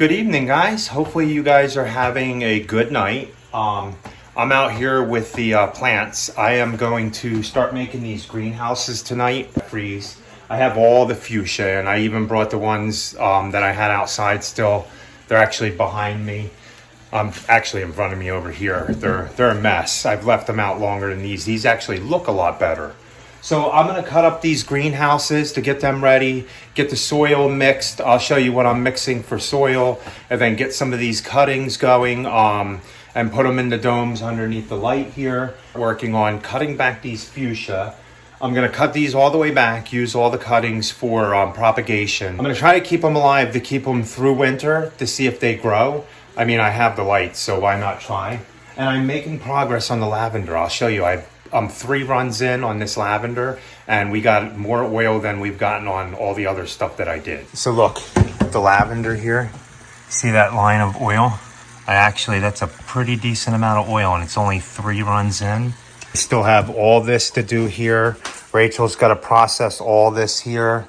Good evening, guys. Hopefully you guys are having a good night. I'm out here with the plants. I am going to start making these greenhouses tonight. Freeze. I have all the fuchsia, and I even brought the ones that I had outside still. They're actually behind me. Actually in front of me over here. They're a mess. I've left them out longer than these. These actually look a lot better. So I'm going to cut up these greenhouses to get them ready, get the soil mixed. I'll show you what I'm mixing for soil, and then get some of these cuttings going and put them in the domes underneath the light here. Working on cutting back these fuchsia. I'm going to cut these all the way back, use all the cuttings for propagation. I'm going to try to keep them alive, to keep them through winter, to see if they grow. I mean, I have the lights, so why not try? And I'm making progress on the lavender. I'll show you. I'm 3 runs in on this lavender, and we got more oil than we've gotten on all the other stuff that I did. So look, the lavender here, see that line of oil? That's a pretty decent amount of oil, and it's only 3 runs in. I still have all this to do here. Rachel's got to process all this here.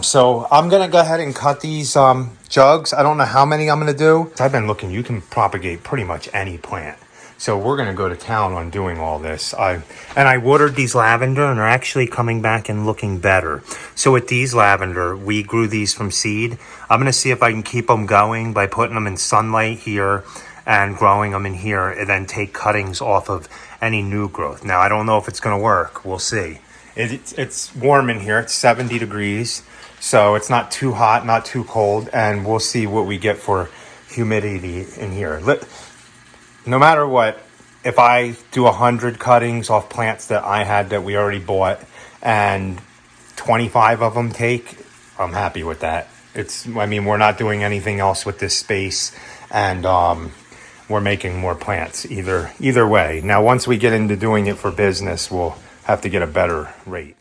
So I'm going to go ahead and cut these jugs. I don't know how many I'm going to do. I've been looking, you can propagate pretty much any plant. So we're going to go to town on doing all this. I watered these lavender, and they're actually coming back and looking better. So with these lavender, we grew these from seed. I'm going to see if I can keep them going by putting them in sunlight here and growing them in here, and then take cuttings off of any new growth. Now, I don't know if it's going to work. We'll see. It's warm in here. It's 70 degrees. So it's not too hot, not too cold. And we'll see what we get for humidity in here. No matter what, if I do 100 cuttings off plants that I had that we already bought and 25 of them take, I'm happy with that. We're not doing anything else with this space, and we're making more plants either way. Now, once we get into doing it for business, we'll have to get a better rate.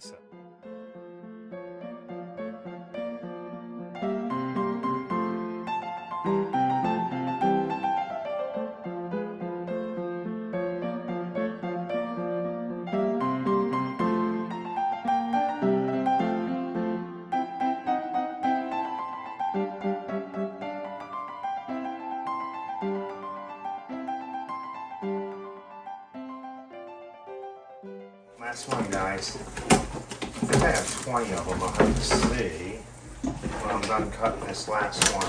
Last one, guys. I think I have 20 of them. I'll have to see when I'm done cutting this last one.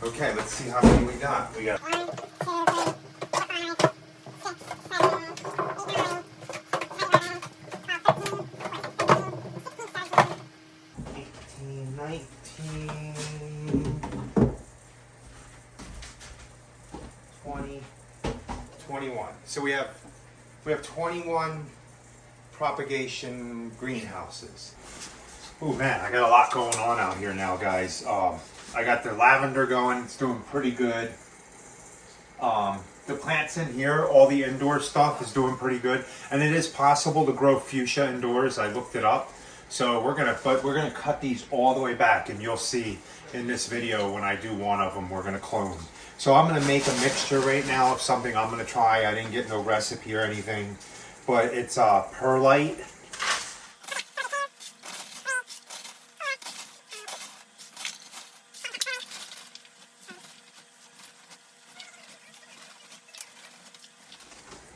Okay, let's see how many we got. We got 18, 19, 20, 21. So we have 21 propagation greenhouses. Oh man, I got a lot going on out here now, guys. I got the lavender going. It's doing pretty good. The plants in here, all the indoor stuff is doing pretty good. And it is possible to grow fuchsia indoors. I looked it up. So we're gonna cut these all the way back, and you'll see in this video when I do one of them, we're gonna clone. So I'm going to make a mixture right now of something I'm going to try. I didn't get no recipe or anything, but it's perlite.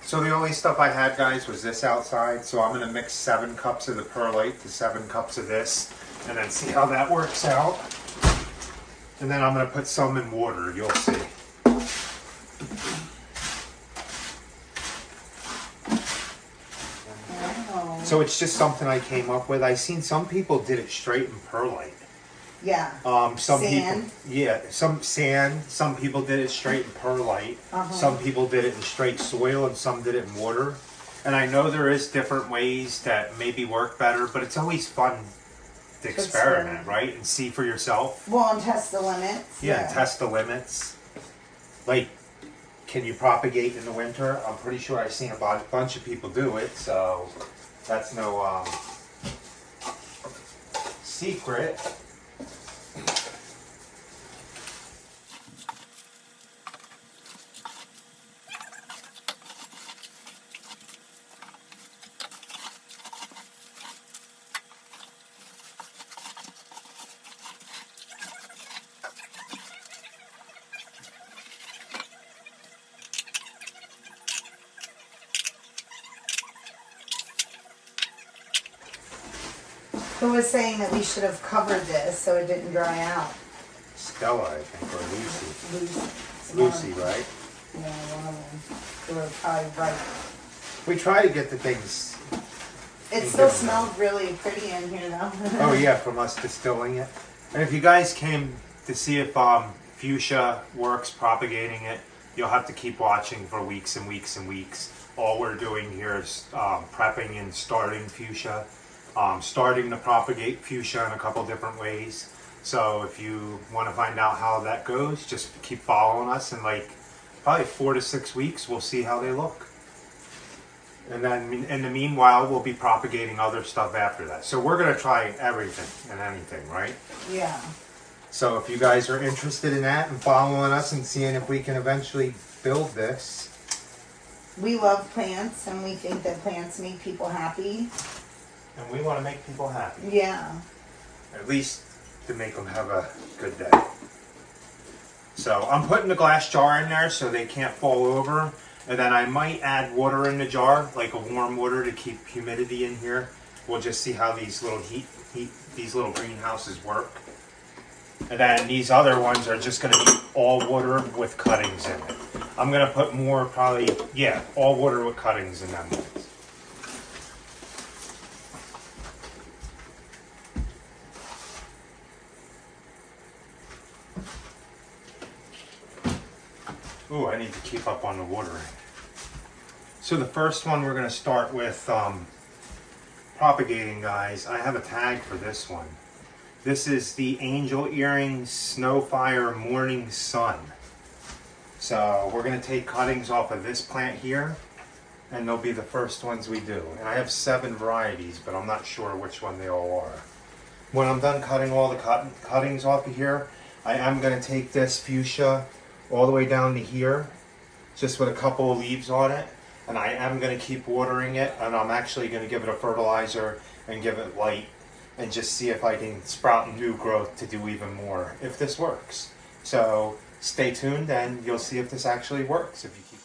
So the only stuff I had, guys, was this outside. So I'm going to mix 7 cups of the perlite to 7 cups of this, and then see how that works out. And then I'm going to put some in water, you'll see. So it's just something I came up with. I seen some people did it straight in perlite. Yeah. Some sand. people, yeah, some sand. Some people did it straight in perlite. Some people did it in straight soil, and some did it in water. And I know there is different ways that maybe work better, but it's always fun to experiment, right? And see for yourself. Well, and test the limits. Yeah, test the limits. Like, can you propagate in the winter? I'm pretty sure I've seen a bunch of people do it, so that's no secret. Who was saying that we should have covered this so it didn't dry out? Stella, I think, or Lucy. Lucy. Lucy, right? Yeah, one of them. They were probably right. We try to get the things. It still smelled really pretty in here though. Oh yeah, from us distilling it. And if you guys came to see if Fuchsia works propagating it, you'll have to keep watching for weeks and weeks and weeks. All we're doing here is prepping and starting Fuchsia. Starting to propagate Fuchsia in a couple different ways. So if you want to find out how that goes, just keep following us, and like probably 4 to 6 weeks, we'll see how they look. And then in the meanwhile, we'll be propagating other stuff after that. So we're going to try everything and anything, right? Yeah. So if you guys are interested in that and following us and seeing if we can eventually build this. We love plants and we think that plants make people happy. And we want to make people happy. Yeah. At least to make them have a good day. So I'm putting the glass jar in there so they can't fall over. And then I might add water in the jar, like a warm water to keep humidity in here. We'll just see how these little these little greenhouses work. And then these other ones are just going to be all water with cuttings in it. I'm going to put more probably, yeah, all water with cuttings in them ones. Ooh, I need to keep up on the watering. So the first one we're going to start with propagating, guys. I have a tag for this one. This is the Angel Earring Snowfire Morning Sun. So we're going to take cuttings off of this plant here, and they'll be the first ones we do. And I have 7 varieties, but I'm not sure which one they all are. When I'm done cutting all the cuttings off of here, I am going to take this fuchsia all the way down to here, just with a couple of leaves on it. And I am going to keep watering it, and I'm actually going to give it a fertilizer and give it light and just see if I can sprout new growth to do even more if this works. So stay tuned and you'll see if this actually works if you keep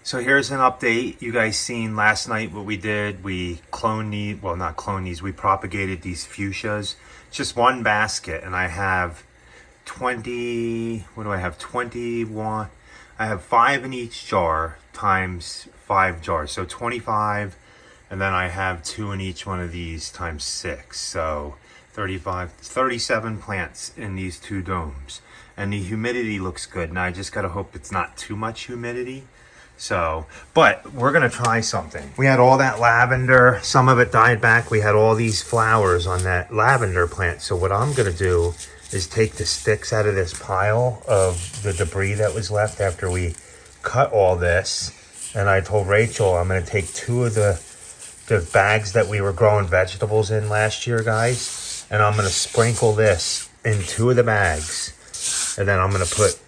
So here's an update. You guys seen last night what we did. We cloned these, well not cloned these, we propagated these fuchsias. It's just one basket and I have 20, what do I have, 21. I have 5 in each jar times 5 jars. So 25, and then I have 2 in each one of these times 6. So 37 plants in these 2 domes. And the humidity looks good. And I just gotta hope it's not too much humidity. So, but we're going to try something. We had all that lavender. Some of it died back. We had all these flowers on that lavender plant. So what I'm going to do is take the sticks out of this pile of the debris that was left after we cut all this. And I told Rachel I'm going to take 2 of the bags that we were growing vegetables in last year, guys. And I'm going to sprinkle this in 2 of the bags. And then I'm going to put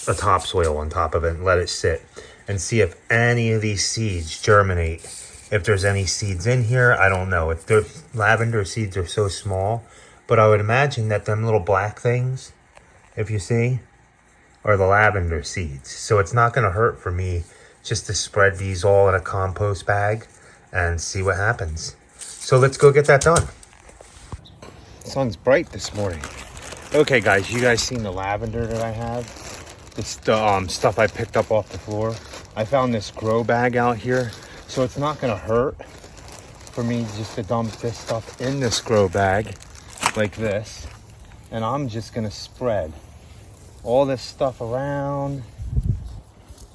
a topsoil on top of it and let it sit. And see if any of these seeds germinate. If there's any seeds in here, I don't know. If the lavender seeds are so small, but I would imagine that them little black things, if you see, are the lavender seeds. So it's not going to hurt for me just to spread these all in a compost bag and see what happens. So let's go get that done. Sun's bright this morning. Okay, guys, you guys seen the lavender that I have? It's the stuff I picked up off the floor. I found this grow bag out here, so it's not gonna hurt for me just to dump this stuff in this grow bag like this, and I'm just gonna spread all this stuff around.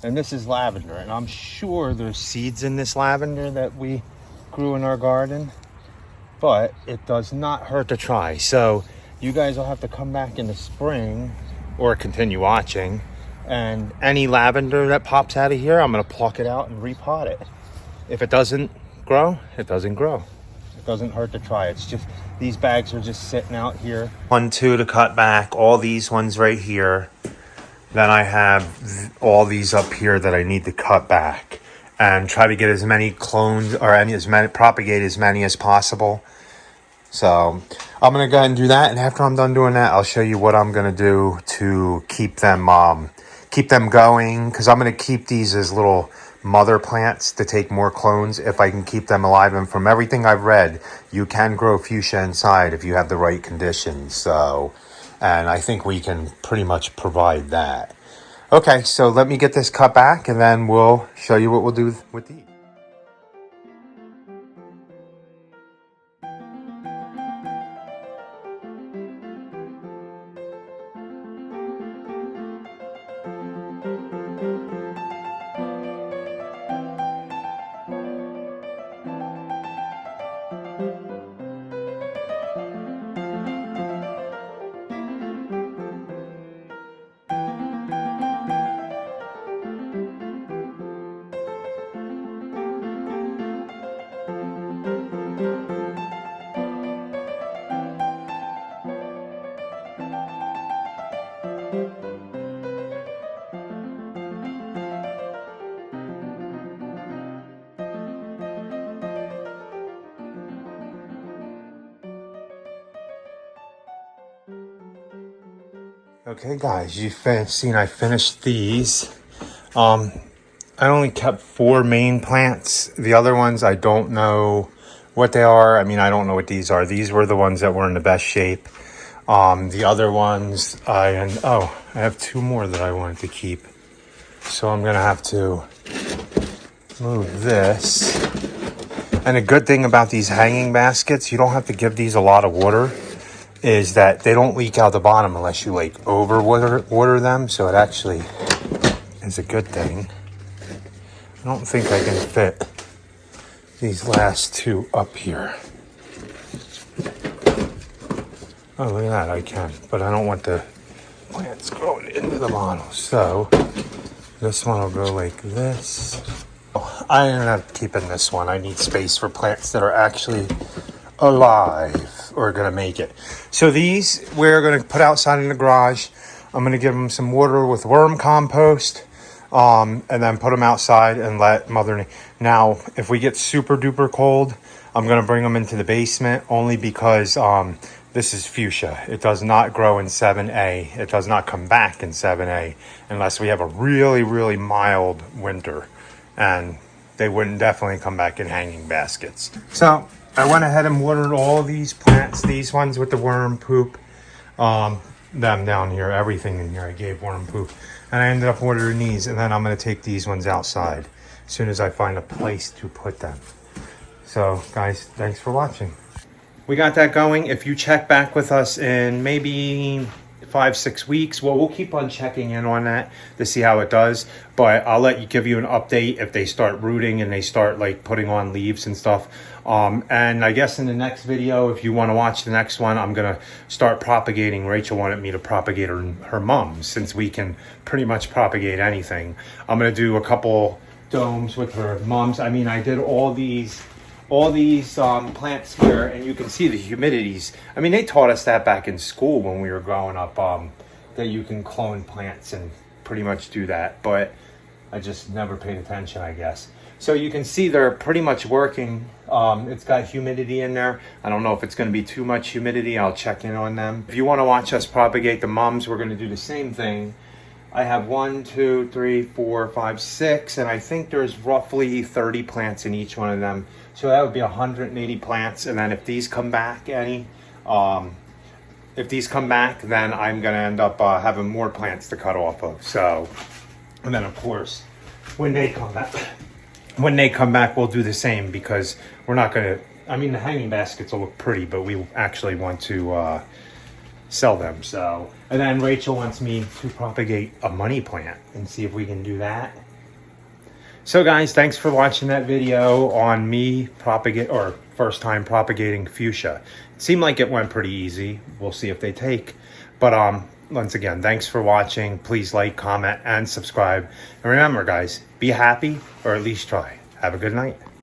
And this is lavender, and I'm sure there's seeds in this lavender that we grew in our garden. but it does not hurt to try. So you guys will have to come back in the spring or continue watching, and any lavender that pops out of here, I'm going to pluck it out and repot it. If it doesn't grow, it doesn't grow. It doesn't hurt to try. It's just, these bags are just sitting out here. 1, 2 to cut back, all these ones right here. Then I have all these up here that I need to cut back and try to get as many clones or propagate as many as possible. So I'm going to go ahead and do that. And after I'm done doing that, I'll show you what I'm going to do to keep them going. Because I'm going to keep these as little mother plants to take more clones if I can keep them alive. And from everything I've read, you can grow fuchsia inside if you have the right conditions. So, and I think we can pretty much provide that. Okay, so let me get this cut back and then we'll show you what we'll do with these. Okay guys, you've seen I finished these. I only kept 4 main plants. The other ones, I don't know what they are. I mean, I don't know what these are. These were the ones that were in the best shape. The other ones, I have 2 more that I wanted to keep. So I'm gonna have to move this. And a good thing about these hanging baskets, you don't have to give these a lot of water, is that they don't leak out the bottom unless you like over water them. So it actually is a good thing. I don't think I can fit these last 2 up here. Oh, look at that, I can. But I don't want the plants growing into the bottle. So this one will go like this. Oh, I ended up keeping this one. I need space for plants that are actually alive or gonna make it. So these we're gonna put outside in the garage. I'm gonna give them some water with worm compost, and then put them outside and let now if we get super duper cold, I'm gonna bring them into the basement, only because this is fuchsia. It does not grow in 7A. It does not come back in 7A unless we have a really, really mild winter, and they wouldn't definitely come back in hanging baskets. So I went ahead and watered all these plants, these ones with the worm poop, them down here, everything in here I gave worm poop. And I ended up watering these, and then I'm going to take these ones outside as soon as I find a place to put them. So guys, thanks for watching. We got that going. If you check back with us in maybe 5-6 weeks, well, we'll keep on checking in on that to see how it does, but I'll give you an update if they start rooting and they start like putting on leaves and stuff. And I guess in the next video, if you want to watch the next one, I'm gonna start propagating. Rachel wanted me to propagate her mums, since we can pretty much propagate anything. I'm gonna do a couple domes with her mums. I mean, I did all these plants here, and you can see the humidities. I mean, they taught us that back in school when we were growing up, that you can clone plants and pretty much do that, but I just never paid attention, I guess. So you can see they're pretty much working. It's got humidity in there. I don't know if it's going to be too much humidity. I'll check in on them. If you want to watch us propagate the mums, we're going to do the same thing. I have 1, 2, 3, 4, 5, 6, and I think there's roughly 30 plants in each one of them. So that would be 180 plants. And then if these come back, then I'm going to end up having more plants to cut off of. So, and then of course, when they come back, we'll do the same, because we're not going to, I mean, the hanging baskets will look pretty, but we actually want to sell them. So, and then Rachel wants me to propagate a money plant and see if we can do that. So guys, thanks for watching that video on me first time propagating fuchsia. It seemed like it went pretty easy. We'll see if they take. But once again, thanks for watching. Please like, comment, and subscribe. And remember, guys, be happy, or at least try. Have a good night.